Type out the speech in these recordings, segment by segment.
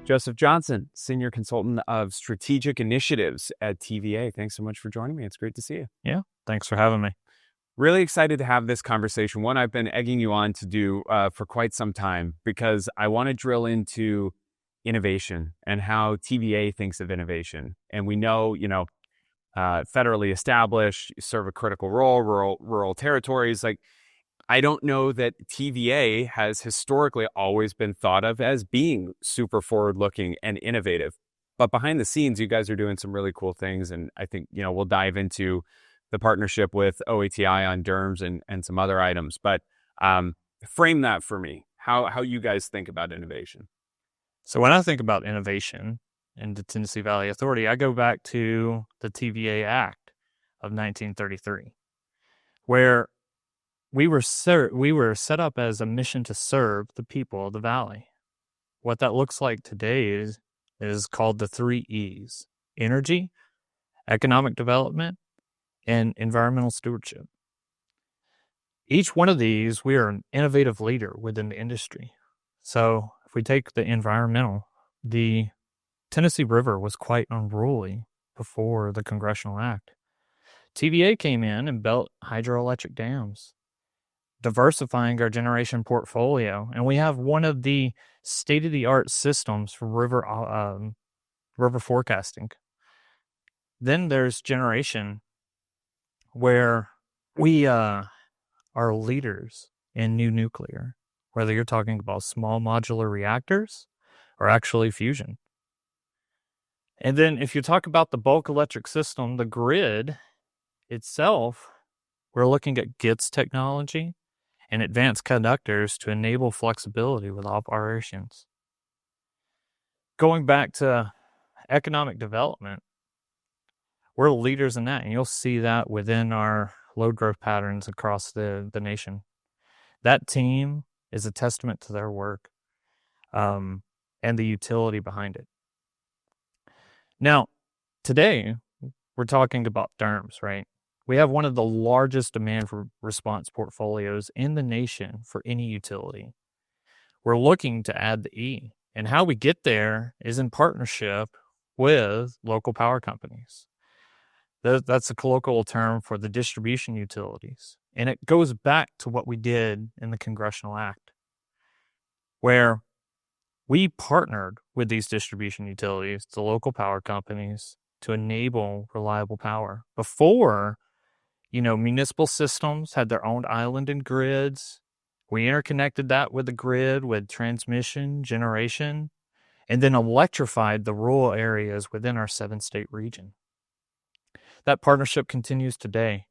Joseph Johnson, Senior Consultant of Strategic Initiatives at TVA. Thanks so much for joining me. It's great to see you. Yeah, thanks for having me. Really excited to have this conversation. One I've been egging you on to do for quite some time because I want to drill into innovation and how TVA thinks of innovation. And we know, federally established, you serve a critical role, rural territories. I don't know that TVA has historically always been thought of as being super forward-looking and innovative. But behind the scenes, you guys are doing some really cool things. And I think, we'll dive into the partnership with OATI on DERMS and some other items. But frame that for me, how you guys think about innovation. So when I think about innovation in the Tennessee Valley Authority, I go back to the TVA Act of 1933, where we were set up as a mission to serve the people of the valley. What that looks like today is called the 3 E's: energy, economic development, and environmental stewardship. Each one of these, we are an innovative leader within the industry. So if we take the environmental, the Tennessee River was quite unruly before the Congressional Act. TVA came in and built hydroelectric dams, diversifying our generation portfolio. And we have one of the state-of-the-art systems for river forecasting. Then there's generation, where we are leaders in new nuclear, whether you're talking about small modular reactors or actually fusion. And then if you talk about the bulk electric system, the grid itself, we're looking at GITS technology and advanced conductors to enable flexibility with operations. Going back to economic development, we're leaders in that, and you'll see that within our load growth patterns across the nation. That team is a testament to their work and the utility behind it. Now, today, we're talking about DERMS, right? We have one of the largest demand for response portfolios in the nation for any utility. We're looking to add the E, and how we get there is in partnership with local power companies. That's a colloquial term for the distribution utilities. And it goes back to what we did in the Congressional Act, where we partnered with these distribution utilities, the local power companies, to enable reliable power. Before, municipal systems had their own island and grids. We interconnected that with the grid, with transmission, generation, and then electrified the rural areas within our 7-state region. That partnership continues today.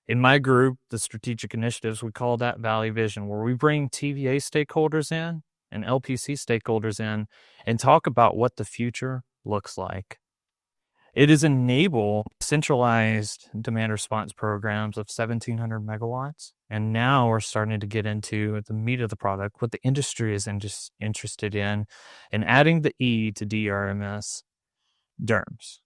In my group, the Strategic Initiatives, we call that Valley Vision, where we bring TVA stakeholders in and LPC stakeholders in and talk about what the future looks like. It is enable centralized demand response programs of 1,700 megawatts. And now we're starting to get into the meat of the product, what the industry is interested in, and adding the E to DRMS, DERMS.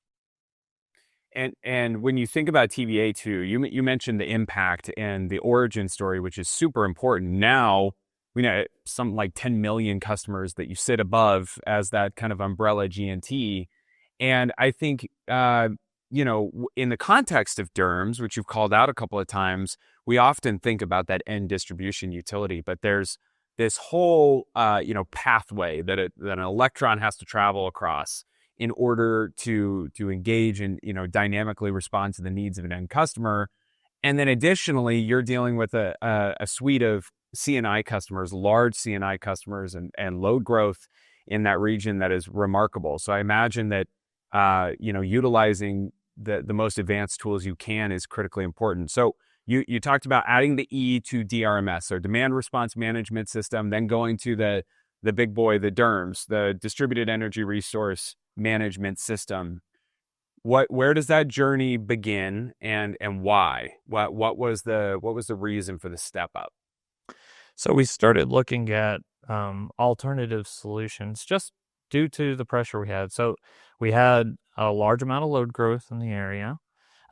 And when you think about TVA too, you mentioned the impact and the origin story, which is super important. Now we know something like 10 million customers that you sit above as that kind of umbrella GNT. And I think, in the context of DERMS, which you've called out a couple of times, we often think about that end distribution utility, but there's this whole, pathway that an electron has to travel across in order to engage and, dynamically respond to the needs of an end customer. And then additionally, you're dealing with a suite of C&I customers, large C&I customers and load growth in that region that is remarkable. So I imagine that, utilizing the most advanced tools you can is critically important. So you talked about adding the E to DRMS, so demand response management system, then going to the big boy, the DERMS, the distributed energy resource management system. Where does that journey begin and why? What was the reason for the step up? So we started looking at alternative solutions just due to the pressure we had. So we had a large amount of load growth in the area.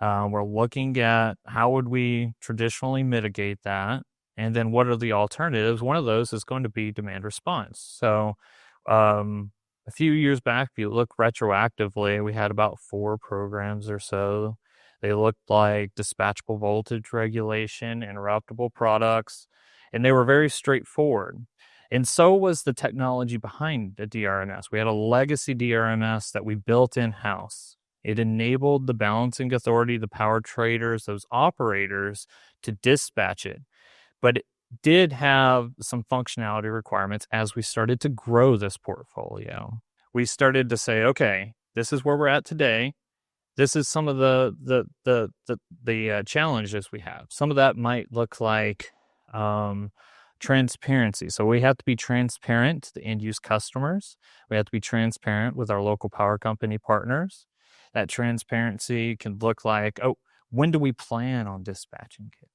We're looking at how would we traditionally mitigate that, and then what are the alternatives. One of those is going to be demand response. So A few years back, if you look retroactively, we had about 4 programs or so. They looked like dispatchable voltage regulation, interruptible products, and they were very straightforward. And so was the technology behind the DRMS. We had a legacy DRMS that we built in-house. It enabled the balancing authority, the power traders, those operators to dispatch it. But it did have some functionality requirements as we started to grow this portfolio. We started to say, okay, this is where we're at today. This is some of the challenges we have. Some of that might look like transparency. So we have to be transparent to the end use customers. We have to be transparent with our local power company partners. That transparency can look like, oh, when do we plan on dispatching it?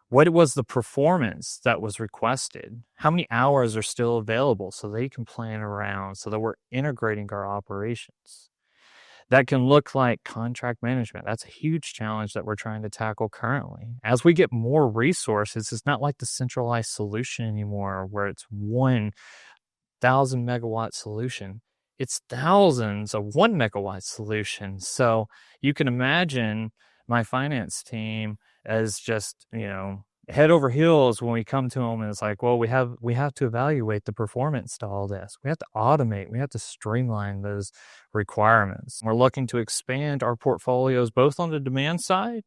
What was the performance that was requested? How many hours are still available so they can plan around so that we're integrating our operations? That can look like contract management. That's a huge challenge that we're trying to tackle currently. As we get more resources, it's not like the centralized solution anymore where it's 1,000 megawatt solution. It's thousands of 1 megawatt solutions. So you can imagine my finance team as just, head over heels when we come to them and it's like, well, we have to evaluate the performance to all this. We have to automate. We have to streamline those requirements. We're looking to expand our portfolios both on the demand side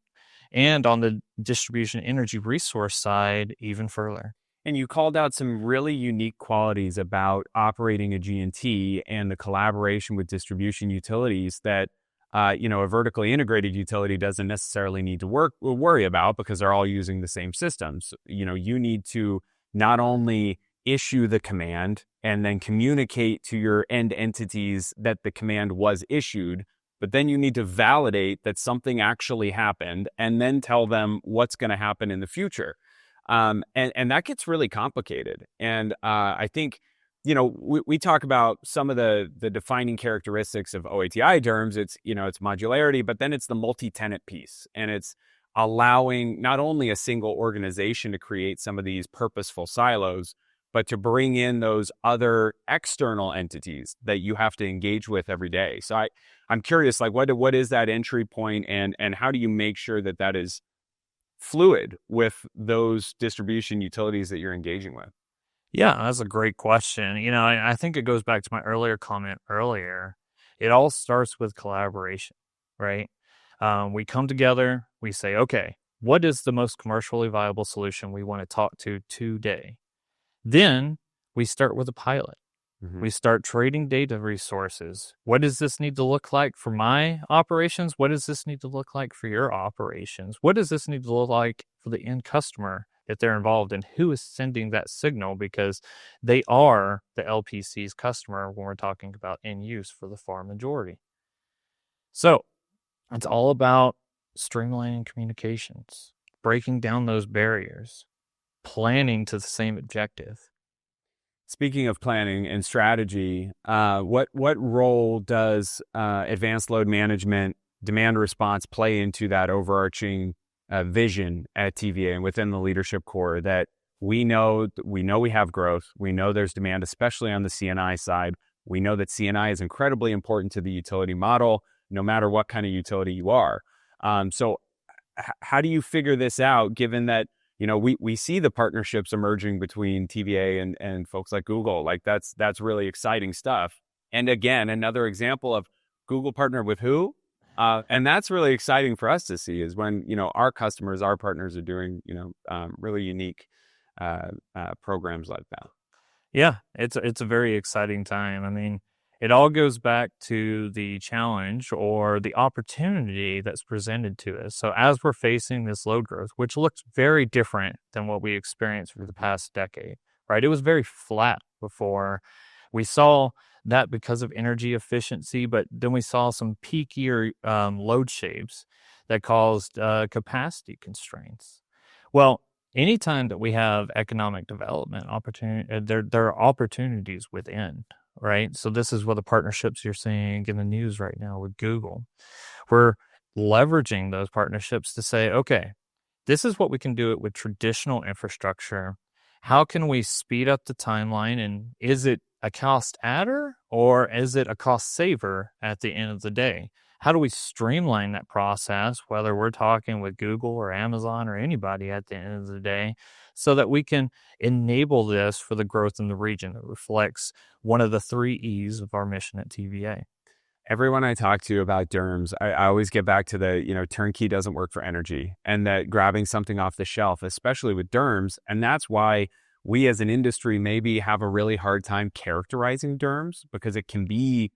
and on the distribution energy resource side even further. And you called out some really unique qualities about operating a G&T and the collaboration with distribution utilities that a vertically integrated utility doesn't necessarily need to worry about because they're all using the same systems. You need to not only issue the command and then communicate to your end entities that the command was issued, but then you need to validate that something actually happened and then tell them what's going to happen in the future. And that gets really complicated. And I think, we talk about some of the defining characteristics of OATI DERMS. It's modularity, but then it's the multi-tenant piece. And it's allowing not only a single organization to create some of these purposeful silos, but to bring in those other external entities that you have to engage with every day. So I'm curious, like what is that entry point and how do you make sure that is fluid with those distribution utilities that you're engaging with? Yeah, that's a great question. I think it goes back to my earlier comment earlier. It all starts with collaboration, right? We come together, we say, okay, what is the most commercially viable solution we want to talk to today? Then we start with a pilot. Mm-hmm. We start trading data resources. What does this need to look like for my operations? What does this need to look like for your operations? What does this need to look like for the end customer if they're involved, and who is sending that signal, because they are the LPC's customer when we're talking about end use for the far majority. So it's all about streamlining communications, breaking down those barriers, planning to the same objective. Speaking of planning and strategy, what role does advanced load management, demand response play into that overarching vision at TVA and within the leadership core that we know we have growth. We know there's demand, especially on the C&I side. We know that C&I is incredibly important to the utility model, no matter what kind of utility you are. So how do you figure this out, given that, we see the partnerships emerging between TVA and folks like Google? Like that's really exciting stuff. And again, another example of Google partnered with who? And that's really exciting for us to see is when, our customers, our partners are doing, really unique programs like that. Yeah, it's a very exciting time. I mean, it all goes back to the challenge or the opportunity that's presented to us. So as we're facing this load growth, which looks very different than what we experienced for the past decade, right? It was very flat before. We saw that because of energy efficiency, but then we saw some peakier load shapes that caused capacity constraints. Well, anytime that we have economic development opportunity, there are opportunities within, right? So this is what the partnerships you're seeing in the news right now with Google. We're leveraging those partnerships to say, okay, this is what we can do it with traditional infrastructure. How can we speed up the timeline? And is it a cost adder or is it a cost saver at the end of the day? How do we streamline that process, whether we're talking with Google or Amazon or anybody at the end of the day, so that we can enable this for the growth in the region that reflects one of the 3 E's of our mission at TVA? Everyone I talk to about DERMS, I always get back to the, turnkey doesn't work for energy, and that grabbing something off the shelf, especially with DERMS. And that's why we as an industry maybe have a really hard time characterizing DERMS, because it can be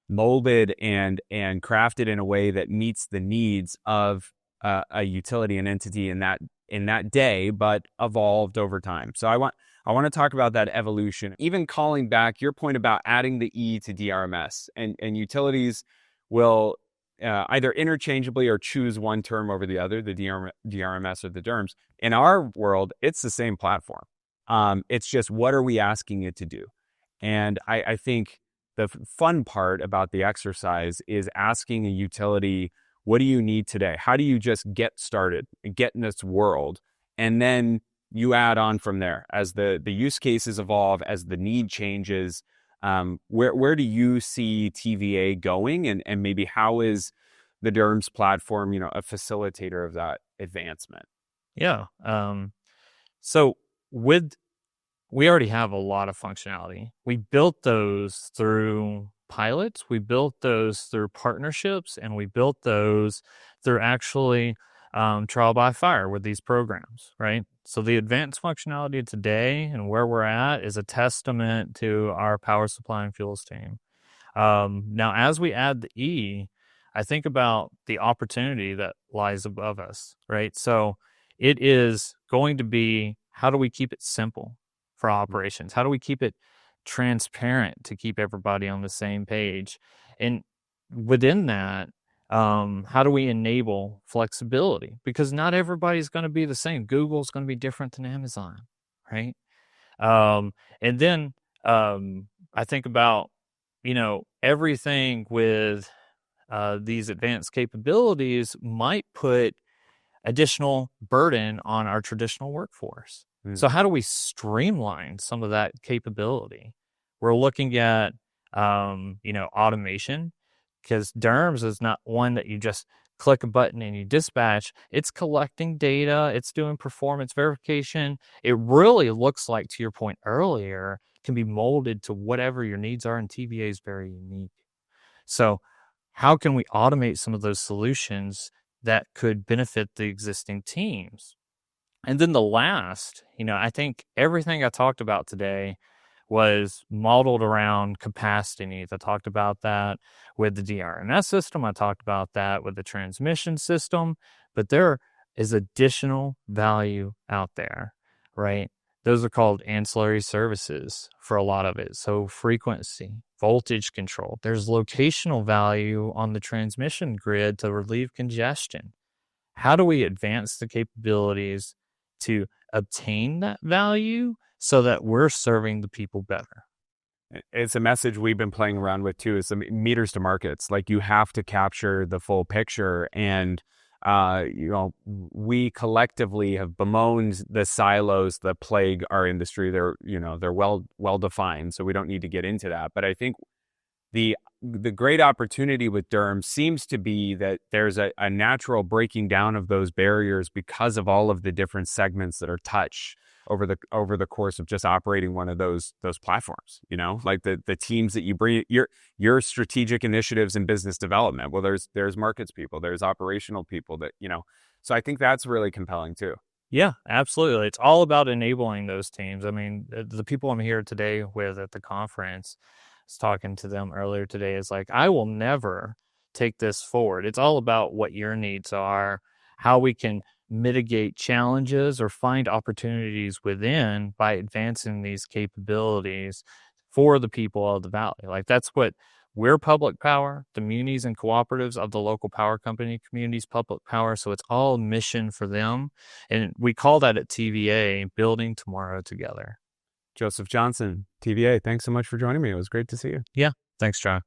molded and crafted in a way that meets the needs of a utility and entity in that day, but evolved over time. So I want to talk about that evolution, even calling back your point about adding the E to DRMS, and utilities will either interchangeably or choose one term over the other, the DRMS or the DERMS. In our world, it's the same platform. It's just, what are we asking it to do? And I think the fun part about the exercise is asking a utility, what do you need today? How do you just get started and get in this world? And then you add on from there as the use cases evolve, as the need changes. Where do you see TVA going, and maybe how is the DERMS platform, a facilitator of that advancement? Yeah. So we already have a lot of functionality. We built those through pilots, we built those through partnerships, and we built those through actually trial by fire with these programs, right? So the advanced functionality today and where we're at is a testament to our power supply and fuels team. Now, as we add the E, I think about the opportunity that lies above us, right? So it is going to be, how do we keep it simple for operations? How do we keep it transparent to keep everybody on the same page? And within that, how do we enable flexibility? Because not everybody's going to be the same. Google's going to be different than Amazon, right? And then I think about, everything with these advanced capabilities might put additional burden on our traditional workforce. So how do we streamline some of that capability? We're looking at, automation, because DERMS is not one that you just click a button and you dispatch. It's collecting data. It's doing performance verification. It really looks like, to your point earlier, can be molded to whatever your needs are, and TVA is very unique. So how can we automate some of those solutions that could benefit the existing teams? And then the last, I think everything I talked about today was modeled around capacity needs. I talked about that with the DRMS system. I talked about that with the transmission system. But there is additional value out there, right? Those are called ancillary services for a lot of it. So frequency, voltage control. There's locational value on the transmission grid to relieve congestion. How do we advance the capabilities to obtain that value so that we're serving the people better? It's a message we've been playing around with too, is the meters to markets. Like, you have to capture the full picture. And, we collectively have bemoaned the silos that plague our industry. They're well defined, so we don't need to get into that. But I think the great opportunity with DERMS seems to be that there's a natural breaking down of those barriers because of all of the different segments that are touched over the course of just operating one of those platforms. Like the teams that you bring, your strategic initiatives in business development. Well, there's markets people, there's operational people that So I think that's really compelling too. Yeah, absolutely. It's all about enabling those teams. I mean, the people I'm here today with at the conference, I was talking to them earlier today, is like, I will never take this forward. It's all about what your needs are, how we can mitigate challenges or find opportunities within by advancing these capabilities for the people of the valley. Like, that's what we're, public power, the munis and cooperatives of the local power company communities, public power. So it's all mission for them. And we call that at TVA, building tomorrow together. Joseph Johnson, TVA, thanks so much for joining me. It was great to see you. Yeah. Thanks, John.